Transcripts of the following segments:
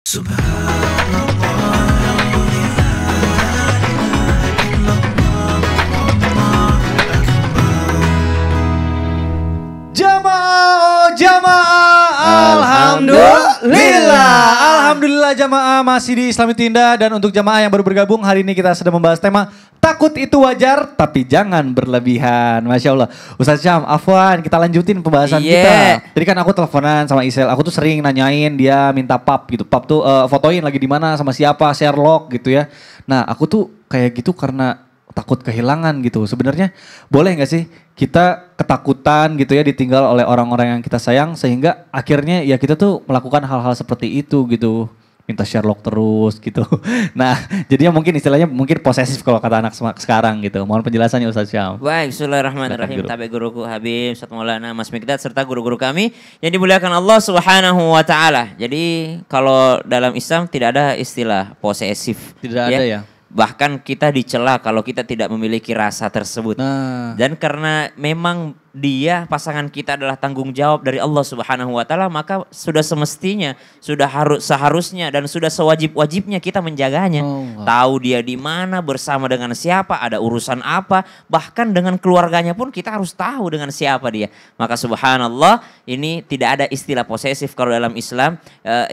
Jamaah, Alhamdulillah jamaah masih di Islami Tinda. Dan untuk jamaah yang baru bergabung, hari ini kita sedang membahas tema takut itu wajar tapi jangan berlebihan. Masya Allah. Ustaz Syam, afwan kita lanjutin pembahasan kita. Tadi kan aku teleponan sama Isel, aku tuh sering nanyain dia minta pap gitu. Pap tuh fotoin lagi di mana sama siapa, Sherlock gitu ya. Nah aku tuh kayak gitu karena takut kehilangan gitu. Sebenarnya boleh gak sih kita ketakutan gitu ya ditinggal oleh orang-orang yang kita sayang sehingga akhirnya ya kita tuh melakukan hal-hal seperti itu gitu. Minta Sherlock terus gitu. Nah jadinya mungkin istilahnya mungkin posesif kalau kata anak sekarang gitu. Mohon penjelasannya Ustaz Syam. Baik, bismillahirrahmanirrahim. Tabi guruku Habib, Ustaz Maulana, Mas Mikdad serta guru-guru kami yang dimuliakan Allah Subhanahu wa taala. Jadi kalau dalam Islam tidak ada istilah posesif. Tidak ada ya. Bahkan kita dicela kalau kita tidak memiliki rasa tersebut. Nah. Dan karena memang dia pasangan kita adalah tanggung jawab dari Allah Subhanahu wa taala, maka sudah semestinya, sudah seharusnya dan sudah sewajib-wajibnya kita menjaganya. Tahu dia di mana, bersama dengan siapa, ada urusan apa, bahkan dengan keluarganya pun kita harus tahu dengan siapa dia. Maka subhanallah, ini tidak ada istilah posesif kalau dalam Islam.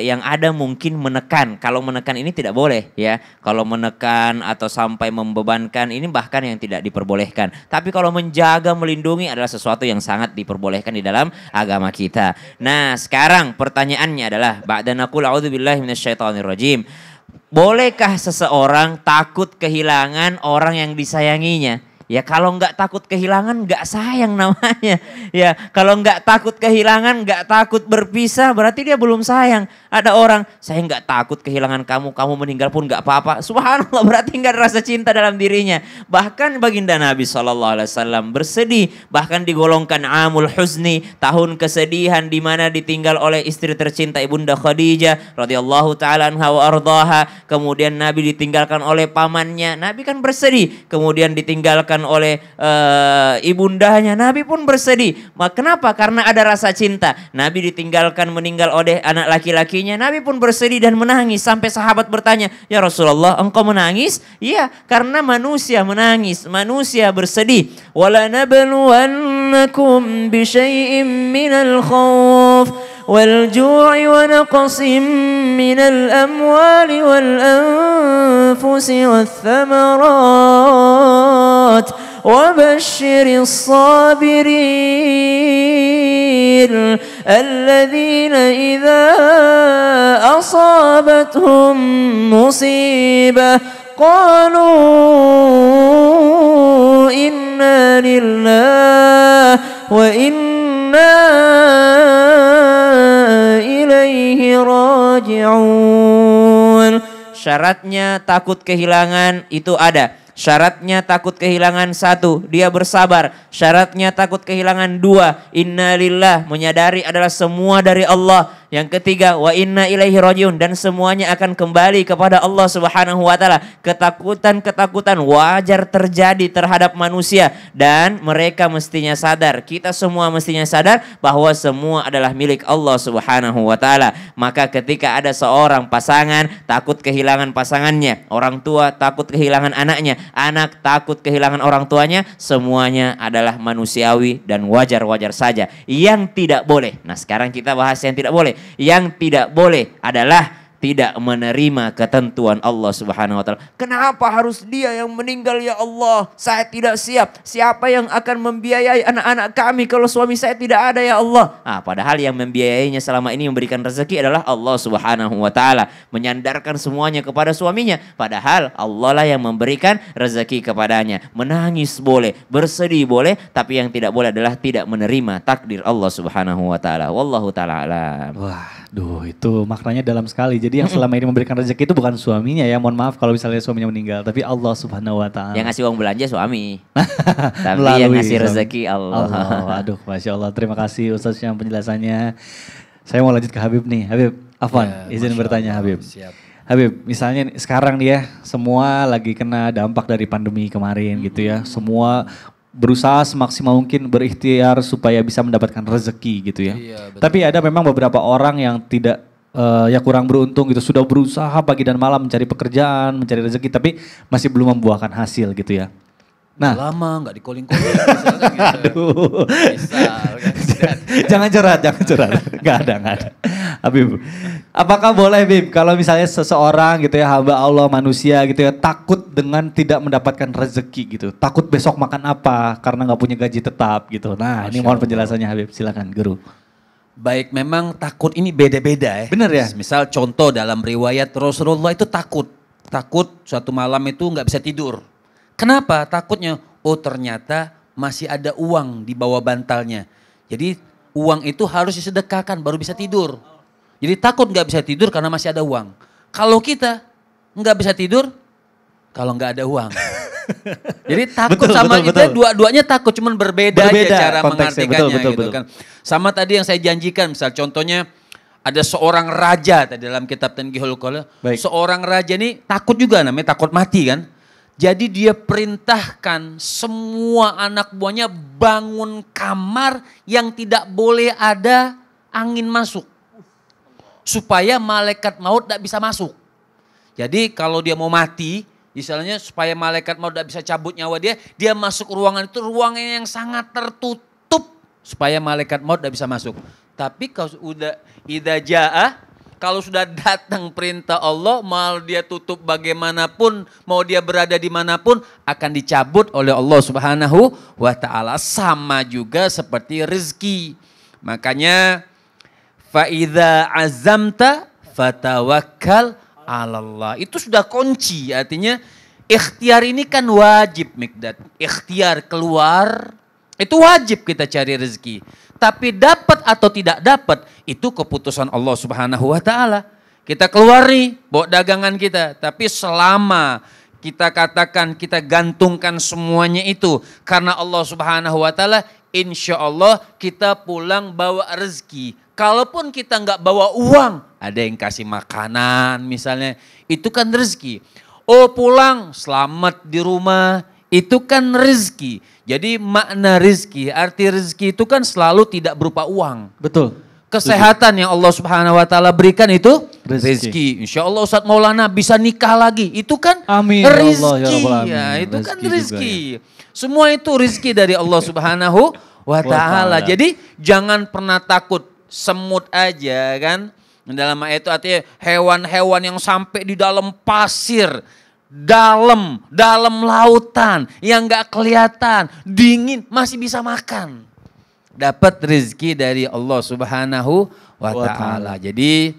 Yang ada mungkin menekan. Kalau menekan ini tidak boleh ya. Kalau menekan atau sampai membebankan ini bahkan yang tidak diperbolehkan. Tapi kalau menjaga, melindungi adalah sesuatu yang sangat diperbolehkan di dalam agama kita. Nah, sekarang pertanyaannya adalah ba'da naqul a'udzubillahi minasyaitonirrajim. Bolehkah seseorang takut kehilangan orang yang disayanginya? Ya kalau nggak takut kehilangan nggak sayang namanya. Ya kalau nggak takut kehilangan, nggak takut berpisah, berarti dia belum sayang. Ada orang, saya nggak takut kehilangan kamu, kamu meninggal pun nggak apa-apa. Subhanallah, berarti nggak ada rasa cinta dalam dirinya. Bahkan baginda Nabi SAW bersedih, bahkan digolongkan amul huzni, tahun kesedihan di mana ditinggal oleh istri tercinta ibunda Khadijah radhiyallahu taala anha wa ardhaha. Kemudian Nabi ditinggalkan oleh pamannya, Nabi kan bersedih. Kemudian ditinggalkan oleh ibundanya, Nabi pun bersedih. Kenapa? Karena ada rasa cinta. Nabi ditinggalkan meninggal oleh anak laki-lakinya, Nabi pun bersedih dan menangis. Sampai sahabat bertanya, ya Rasulullah engkau menangis? Iya, karena manusia menangis, manusia bersedih. Wala nabluwannakum bi syai'in minal khauf والجوع ونقص من الأموال والأنفس والثمرات وبشر الصابرين الذين إذا أصابتهم مصيبة قالوا إنا لله وإنا ilaihi raji'un. Syaratnya takut kehilangan itu ada. Syaratnya takut kehilangan satu, dia bersabar. Syaratnya takut kehilangan dua, innalillah, menyadari adalah semua dari Allah. Yang ketiga, wa inna ilaihi rajiun, dan semuanya akan kembali kepada Allah Subhanahu wa taala. Ketakutan-ketakutan wajar terjadi terhadap manusia dan mereka mestinya sadar, kita semua mestinya sadar bahwa semua adalah milik Allah Subhanahu wa taala. Maka ketika ada seorang pasangan takut kehilangan pasangannya, orang tua takut kehilangan anaknya, anak takut kehilangan orang tuanya, semuanya adalah manusiawi dan wajar-wajar saja. Yang tidak boleh, nah sekarang kita bahas yang tidak boleh. Yang tidak boleh adalah tidak menerima ketentuan Allah Subhanahu wa taala. Kenapa harus dia yang meninggal ya Allah? Saya tidak siap. Siapa yang akan membiayai anak-anak kami kalau suami saya tidak ada ya Allah? Padahal yang membiayainya selama ini memberikan rezeki adalah Allah Subhanahu wa taala. Menyandarkan semuanya kepada suaminya. Padahal Allah lah yang memberikan rezeki kepadanya. Menangis boleh, bersedih boleh, tapi yang tidak boleh adalah tidak menerima takdir Allah Subhanahu wa taala. Wallahu taala alam. Waduh, itu maknanya dalam sekali. Jadi yang selama ini memberikan rezeki itu bukan suaminya ya, mohon maaf kalau misalnya suaminya meninggal, tapi Allah Subhanahu wa taala. Yang ngasih uang belanja suami. Tapi yang ngasih rezeki Allah. Aduh, Masya Allah. Terima kasih Ustaz yang penjelasannya. Saya mau lanjut ke Habib nih. Habib, afwan, izin bertanya Habib. Siap. Habib, misalnya sekarang nih ya, semua lagi kena dampak dari pandemi kemarin gitu ya. Semua berusaha semaksimal mungkin berikhtiar supaya bisa mendapatkan rezeki gitu ya. Iya, betul. Tapi ada memang beberapa orang yang tidak ya kurang beruntung gitu, sudah berusaha pagi dan malam mencari pekerjaan, mencari rezeki, tapi masih belum membuahkan hasil gitu ya. Nah, lama nggak di-calling-calling misalkan gitu. aduh. Misal, kan. Jangan curhat. Nggak ada. Habib, apakah boleh Bib kalau misalnya seseorang gitu ya, hamba Allah manusia gitu ya, takut dengan tidak mendapatkan rezeki gitu. Takut besok makan apa karena nggak punya gaji tetap gitu. Nah, ini mohon penjelasannya Habib, silakan Guru. Baik, memang takut ini beda-beda ya. Bener ya? Misal contoh dalam riwayat Rasulullah itu takut suatu malam itu nggak bisa tidur. Kenapa takutnya? Oh ternyata masih ada uang di bawah bantalnya. Jadi uang itu harus disedekahkan baru bisa tidur. Jadi takut nggak bisa tidur karena masih ada uang. Kalau kita nggak bisa tidur kalau nggak ada uang. Jadi takut sama kita dua-duanya takut, cuman berbeda aja cara mengartikannya gitu kan. Sama tadi yang saya janjikan, misal contohnya ada seorang raja tadi dalam kitab Tanghihul Qaul. Seorang raja ini takut juga, namanya takut mati kan. Jadi dia perintahkan semua anak buahnya bangun kamar yang tidak boleh ada angin masuk. Supaya malaikat maut tidak bisa masuk. Jadi kalau dia mau mati, misalnya supaya malaikat maut tidak bisa cabut nyawa dia masuk ruangan itu, ruangan yang sangat tertutup. Supaya malaikat maut tidak bisa masuk. Tapi kalau sudah idza jaa, kalau sudah datang perintah Allah, mau dia tutup bagaimanapun, mau dia berada dimanapun, akan dicabut oleh Allah Subhanahu wa ta'ala. Sama juga seperti rezeki. Makanya, fa'idha azamta fatawakkal alallah. Itu sudah kunci, artinya ikhtiar ini kan wajib, Mikdad. Ikhtiar keluar, itu wajib kita cari rezeki. Tapi dapat atau tidak dapat, itu keputusan Allah Subhanahu wa ta'ala. Kita keluar nih, bawa dagangan kita. Tapi selama kita katakan, kita gantungkan semuanya itu karena Allah Subhanahu wa ta'ala, insya Allah kita pulang bawa rezeki. Kalaupun kita nggak bawa uang, ada yang kasih makanan misalnya, itu kan rezeki. Oh pulang, selamat di rumah, itu kan rezeki. Jadi makna rezeki, arti rezeki itu kan selalu tidak berupa uang. Betul. Kesehatan yang Allah Subhanahu wa ta'ala berikan itu rezeki. Insya Allah Ustadz Maulana bisa nikah lagi. Itu kan amin, rezeki. Ya, itu kan rezeki. Ya. Semua itu rezeki dari Allah Subhanahu wa ta'ala. Jadi jangan pernah takut semut aja kan. Dalam ayat itu artinya hewan-hewan yang sampai di dalam pasir. Dalam lautan yang gak kelihatan, dingin, masih bisa makan. Dapat rezeki dari Allah Subhanahu wa ta'ala. Jadi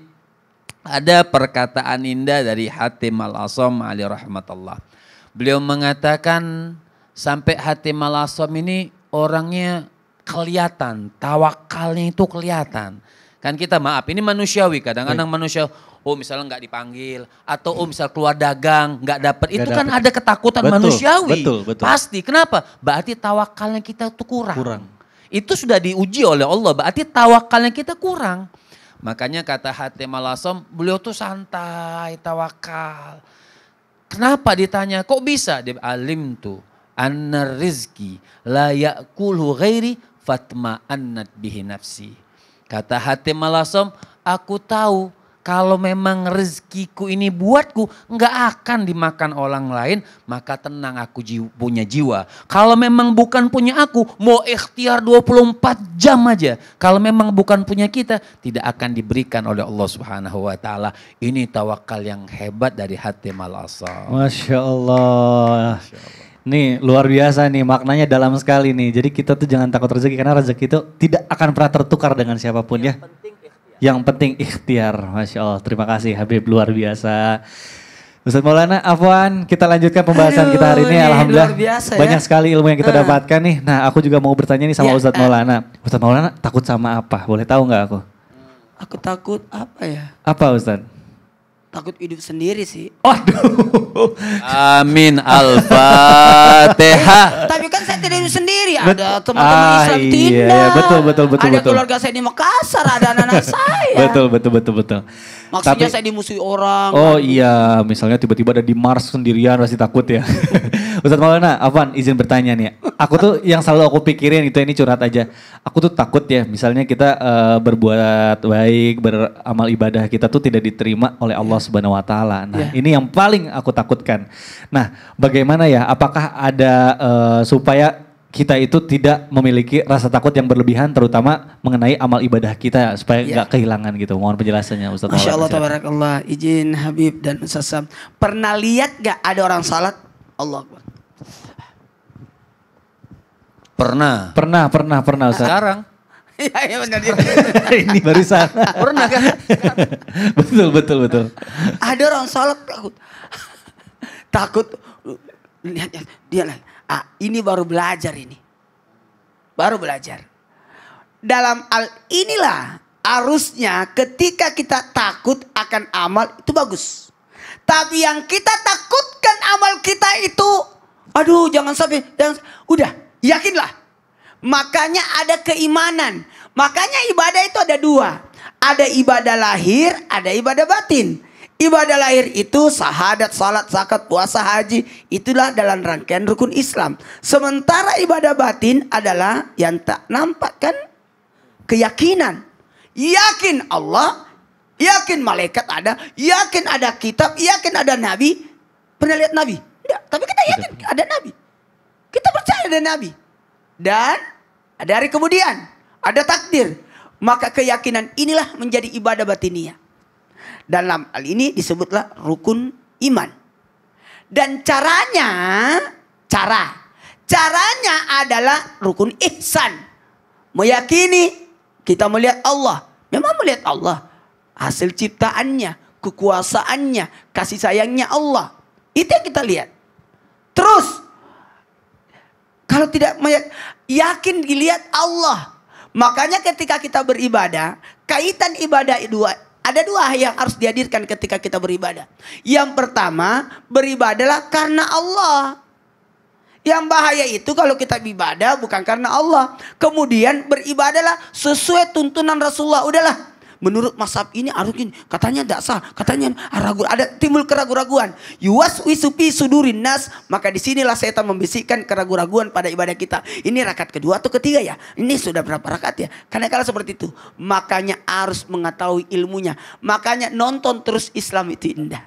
ada perkataan indah dari Hatim Al-Asam alaihi rahmatullah. Beliau mengatakan sampai Hatim Al-Asam ini orangnya kelihatan, tawakalnya itu kelihatan. Kan kita maaf, ini manusiawi, kadang-kadang manusia, oh misalnya nggak dipanggil, atau misal keluar dagang nggak dapat, itu kan ada ketakutan manusiawi. Betul. Pasti, kenapa? Berarti tawakalnya kita itu kurang. Itu sudah diuji oleh Allah, berarti tawakalnya kita kurang. Makanya kata Hatim Al-Asam, beliau tuh santai, tawakal. Kenapa ditanya, kok bisa? Dia alim tuh, anna rizki la ya'kulu ghairi fatma'annat bihi nafsi. Kata Hatim Al-Asam, aku tahu kalau memang rezekiku ini buatku, nggak akan dimakan orang lain, maka tenang aku punya jiwa. Kalau memang bukan punya aku, mau ikhtiar 24 jam aja. Kalau memang bukan punya kita, tidak akan diberikan oleh Allah Subhanahu wa ta'ala. Ini tawakal yang hebat dari Hatim Al-Asam. Masya Allah. Nih luar biasa nih, maknanya dalam sekali nih. Jadi kita tuh jangan takut rezeki, karena rezeki itu tidak akan pernah tertukar dengan siapapun ya. Yang penting ikhtiar. Masya Allah, terima kasih Habib, luar biasa. Ustadz Maulana, Afwan, kita lanjutkan pembahasan kita hari ini. Alhamdulillah biasa, banyak sekali ilmu yang kita dapatkan nih. Nah aku juga mau bertanya nih sama Ustadz Maulana. Ustadz Maulana takut sama apa? Boleh tahu nggak aku? Aku takut apa ya? Apa Ustadz? Takut hidup sendiri sih. Aduh. Amin. Al-Fatihah. Tapi kan saya tidak hidup sendiri. Ada teman-teman Islam Tinda. Iya, betul. Ada keluarga saya di Makassar, ada anak-anak saya. Betul. Maksudnya saya dimusuhi orang. Oh iya, misalnya tiba-tiba ada di Mars sendirian pasti takut ya. Ustadz Maulana, Afwan izin bertanya nih. Aku tuh yang selalu aku pikirin itu, ini curhat aja. Aku tuh takut ya, misalnya kita berbuat baik, beramal ibadah kita tuh tidak diterima oleh Allah Subhanahu Wa Taala. Nah ini yang paling aku takutkan. Nah bagaimana ya, apakah ada supaya kita itu tidak memiliki rasa takut yang berlebihan terutama mengenai amal ibadah kita supaya nggak kehilangan gitu. Mohon penjelasannya Ustadz. Masya Allah, tabarakallah. Izin Habib dan Ustaz Sam. Pernah lihat gak ada orang salat? Allah Akbar. Pernah Ustaz. Sekarang. Iya benar. Ini barusan. Pernah kan? Betul. Ada orang salat takut. Takut. Lihat dia lah. Ini baru belajar ini. Baru belajar. Dalam hal inilah harusnya ketika kita takut akan amal itu bagus. Tapi yang kita takutkan amal kita itu, aduh jangan sampai, udah yakinlah. Makanya ada keimanan. Makanya ibadah itu ada dua. Ada ibadah lahir, ada ibadah batin. Ibadah lahir itu syahadat, salat, zakat, puasa, haji. Itulah dalam rangkaian rukun Islam. Sementara ibadah batin adalah yang tak nampak kan? Keyakinan. Yakin Allah, yakin malaikat ada, yakin ada kitab, yakin ada nabi. Pernah lihat nabi? Tidak, tapi kita yakin ada nabi. Kita percaya ada nabi. Dan ada hari kemudian, ada takdir. Maka keyakinan inilah menjadi ibadah batiniah. Dalam hal ini disebutlah rukun iman. Dan caranya adalah rukun ihsan. Meyakini kita melihat Allah. Memang melihat Allah. Hasil ciptaannya, kekuasaannya, kasih sayangnya Allah. Itu yang kita lihat. Terus, kalau tidak yakin dilihat Allah. Makanya ketika kita beribadah, kaitan ibadah dua. Ada dua yang harus dihadirkan ketika kita beribadah. Yang pertama, beribadahlah karena Allah. Yang bahaya itu kalau kita beribadah bukan karena Allah. Kemudian beribadahlah sesuai tuntunan Rasulullah. Udahlah, menurut mazhab ini harus gini. Katanya tidak sah, katanya ragu. Ada timbul keraguan-raguan. Yuwaswisu fi sudurin nas. Maka disinilah setan membisikkan keraguan-raguan pada ibadah kita. Ini rakaat kedua atau ketiga ya? Ini sudah berapa rakaat ya? Karena kalau seperti itu, makanya harus mengetahui ilmunya. Makanya nonton terus Islam itu indah.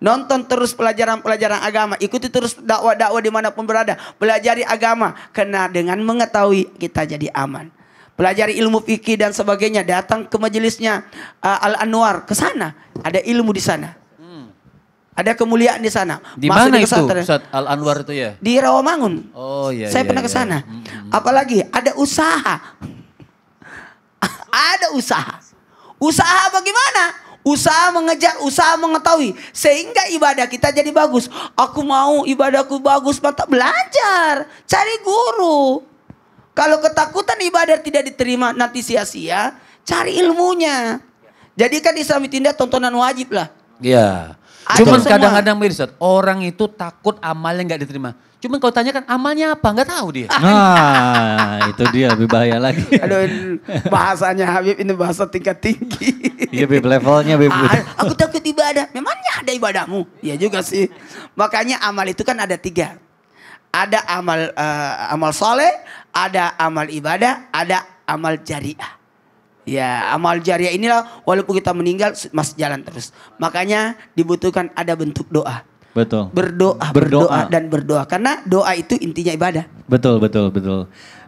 Nonton terus pelajaran-pelajaran agama. Ikuti terus dakwah-dakwah dimanapun berada. Pelajari agama. Karena dengan mengetahui kita jadi aman. Pelajari ilmu fikih dan sebagainya. Datang ke majelisnya Al-Anwar. Ke sana. Ada ilmu di sana. Ada kemuliaan di sana. Di mana itu Ustaz Al-Anwar itu ya? Di Rawamangun. Oh iya. Saya pernah ke sana. Apalagi ada usaha. Ada usaha. Usaha bagaimana? Usaha mengejar, usaha mengetahui. Sehingga ibadah kita jadi bagus. Aku mau ibadahku bagus. Mantap, belajar. Cari guru. Kalau ketakutan ibadah tidak diterima nanti sia-sia. Cari ilmunya. Jadikan Islam itu indah tontonan wajib lah. Iya. Cuman kadang-kadang orang itu takut amalnya nggak diterima. Cuman kalau tanya kan amalnya apa? Nggak tahu dia. Nah itu dia lebih bahaya lagi. Aduh, bahasanya Habib ini bahasa tingkat tinggi. Iya Beb, levelnya Beb. Aku takut ibadah. Memangnya ada ibadahmu? Iya juga sih. Makanya amal itu kan ada 3. Ada amal soleh, ada amal ibadah, ada amal jariah. Ya, amal jariah inilah walaupun kita meninggal masih jalan terus. Makanya dibutuhkan ada bentuk doa. Betul. Berdoa dan berdoa. Karena doa itu intinya ibadah. Betul.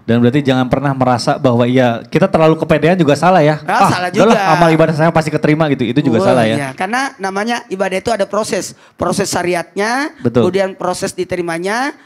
Dan berarti jangan pernah merasa bahwa ya kita terlalu kepedean juga salah ya. Salah juga. Udahlah, amal ibadah saya pasti keterima gitu. Itu juga salah ya. Iya. Karena namanya ibadah itu ada proses. Proses syariatnya, betul. Kemudian proses diterimanya,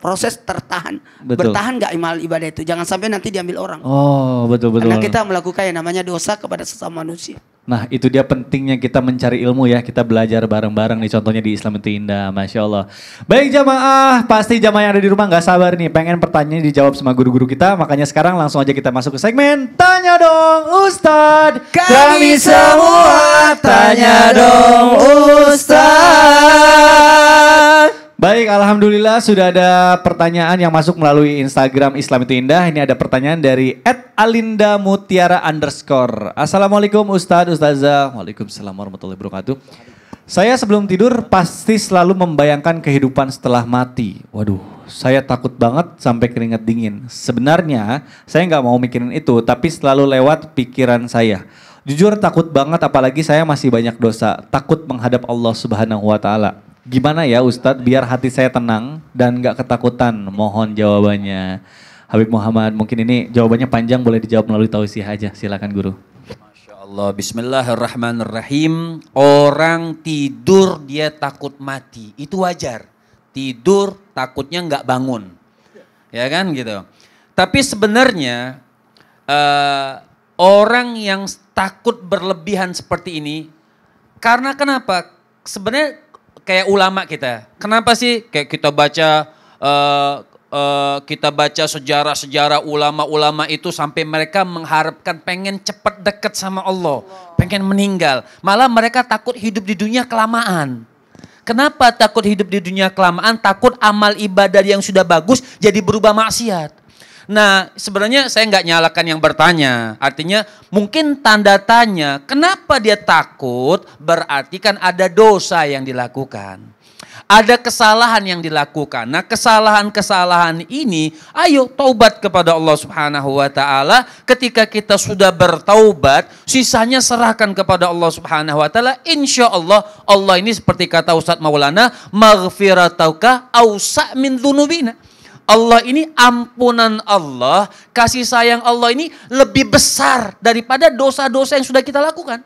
proses tertahan. Betul. Bertahan gak amal ibadah itu. Jangan sampai nanti diambil orang. Oh betul. Karena kita melakukan yang namanya dosa kepada sesama manusia. Nah itu dia pentingnya kita mencari ilmu ya. Kita belajar bareng-bareng nih, contohnya di Islam itu indah. Masya Allah. Baik jamaah, pasti jamaah yang ada di rumah gak sabar nih. Pengen pertanyaan dijawab sama guru-guru kita. Makanya sekarang langsung aja kita masuk ke segmen Tanya Dong Ustadz. Kami semua tanya dong Ustadz. Baik Baik, alhamdulillah sudah ada pertanyaan yang masuk melalui Instagram Islam itu Indah. Ini ada pertanyaan dari @alinda_mutiara_. Assalamualaikum Ustadz, Ustazah. Waalaikumsalam warahmatullahi wabarakatuh. Saya sebelum tidur pasti selalu membayangkan kehidupan setelah mati. Waduh, saya takut banget sampai keringat dingin. Sebenarnya saya nggak mau mikirin itu, tapi selalu lewat pikiran saya. Jujur takut banget, apalagi saya masih banyak dosa. Takut menghadap Allah Subhanahu wa Ta'ala. Gimana ya Ustadz biar hati saya tenang dan gak ketakutan? Mohon jawabannya. Habib Muhammad, mungkin ini jawabannya panjang, boleh dijawab melalui tausiah aja. Silakan guru. Masya Allah, bismillahirrahmanirrahim. Orang tidur dia takut mati, itu wajar. Tidur takutnya gak bangun. Ya kan gitu. Tapi sebenarnya orang yang takut berlebihan seperti ini, karena kenapa? Sebenarnya kayak ulama kita. Kenapa sih kayak kita baca sejarah-sejarah ulama-ulama itu sampai mereka mengharapkan pengen cepat dekat sama Allah, pengen meninggal. Malah mereka takut hidup di dunia kelamaan. Kenapa takut hidup di dunia kelamaan? Takut amal ibadah yang sudah bagus jadi berubah maksiat. Nah, sebenarnya saya nggak nyalakan yang bertanya. Artinya mungkin tanda tanya, kenapa dia takut? Berarti kan ada dosa yang dilakukan. Ada kesalahan yang dilakukan. Nah, kesalahan-kesalahan ini, ayo taubat kepada Allah Subhanahu wa Ta'ala. Ketika kita sudah bertaubat, sisanya serahkan kepada Allah Subhanahu wa Ta'ala. Insya Allah, Allah ini seperti kata Ustadz Maulana, maghfiratauka awsa' min dzunubina. Allah ini ampunan Allah, kasih sayang Allah ini lebih besar daripada dosa-dosa yang sudah kita lakukan.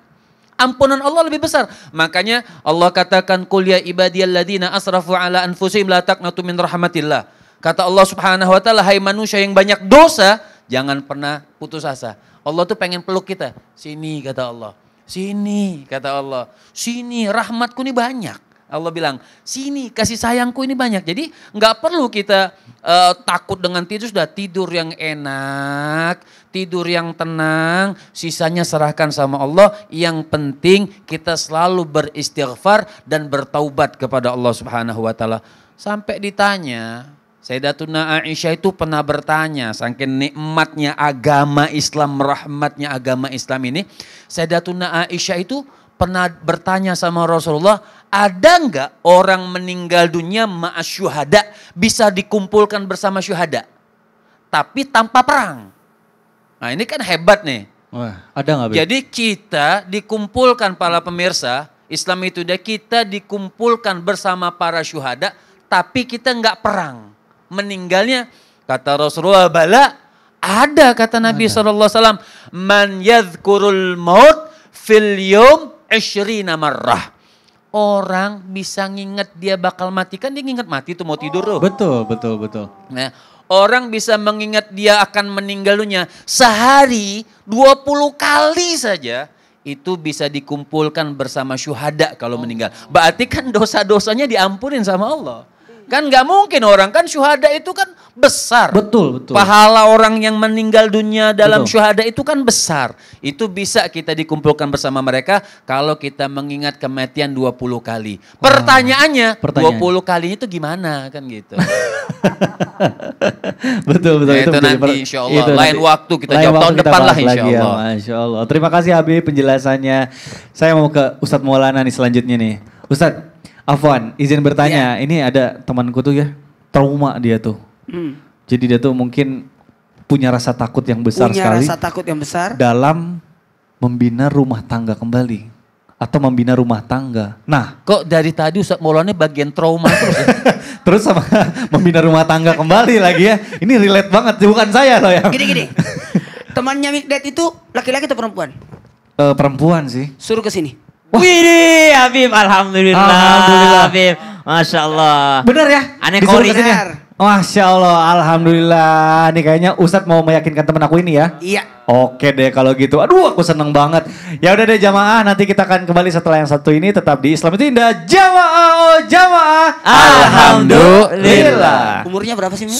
Ampunan Allah lebih besar. Makanya Allah katakan, qul ya ibadiyalladzina asrafu ala anfusihim la taqnatu min rahmatillah. Kata Allah Subhanahu wa Ta'ala, hai manusia yang banyak dosa, jangan pernah putus asa. Allah tuh pengen peluk kita. Sini kata Allah. Sini kata Allah. Sini rahmatku ini banyak. Allah bilang, sini kasih sayangku ini banyak. Jadi nggak perlu kita takut dengan tidur, sudah tidur yang enak, tidur yang tenang, sisanya serahkan sama Allah. Yang penting kita selalu beristighfar dan bertaubat kepada Allah Subhanahu wa Ta'ala. Sampai ditanya, Sayyidatuna Aisyah itu pernah bertanya, saking nikmatnya agama Islam, rahmatnya agama Islam ini, Sayyidatuna Aisyah itu pernah bertanya sama Rasulullah, ada nggak orang meninggal dunia ma'as syuhada, bisa dikumpulkan bersama syuhada, tapi tanpa perang? Nah ini kan hebat nih. Wah, ada nggak? Jadi kita dikumpulkan, para pemirsa, Islam itu kita dikumpulkan bersama para syuhada, tapi kita nggak perang. Meninggalnya, kata Rasulullah, bala, ada kata Nabi SAW, man yadhkurul maut fil yom 20 marrah. Orang bisa nginget dia bakal mati, kan dia nginget mati tuh mau tidur tuh. Betul. Nah, orang bisa mengingat dia akan meninggal dunia sehari 20 kali saja, itu bisa dikumpulkan bersama syuhada kalau meninggal. Berarti kan dosa-dosanya diampunin sama Allah. Kan nggak mungkin, orang kan syuhada itu kan besar. Betul. Pahala orang yang meninggal dunia dalam syuhada itu kan besar. Itu bisa kita dikumpulkan bersama mereka kalau kita mengingat kematian 20 kali. Pertanyaannya 20 kali itu gimana kan gitu. betul. Nah, itu nanti insya Allah. Lain waktu kita jawab tahun depan lah insya Allah. Masya Allah. Terima kasih Habib penjelasannya. Saya mau ke Ustadz Maulana nih selanjutnya nih. Ustadz, Afwan, izin bertanya. Ini ada temanku tuh ya, trauma dia tuh. Jadi dia tuh mungkin punya rasa takut yang besar sekali. Punya rasa takut yang besar. Dalam membina rumah tangga kembali. Atau membina rumah tangga. Nah. Kok dari tadi Ustadz Maulana bagian trauma terus ya? Terus sama membina rumah tangga kembali lagi ya. Ini relate banget, bukan saya loh ya. Gini. Temannya Mikdad itu laki-laki atau perempuan? Perempuan sih. Suruh ke sini. Widih, Habib, alhamdulillah. Habib, Masya Allah. Bener ya? Aneh Disuruh kori. kesini ya? Masya Allah, alhamdulillah. Nih kayaknya Ustadz mau meyakinkan temen aku ini ya. Iya. Oke deh kalau gitu. Aduh aku seneng banget. Ya udah deh jamaah, nanti kita akan kembali setelah yang satu ini, tetap di Islam itu Indah. Jamaah. Alhamdulillah. Umurnya berapa sih, Mi?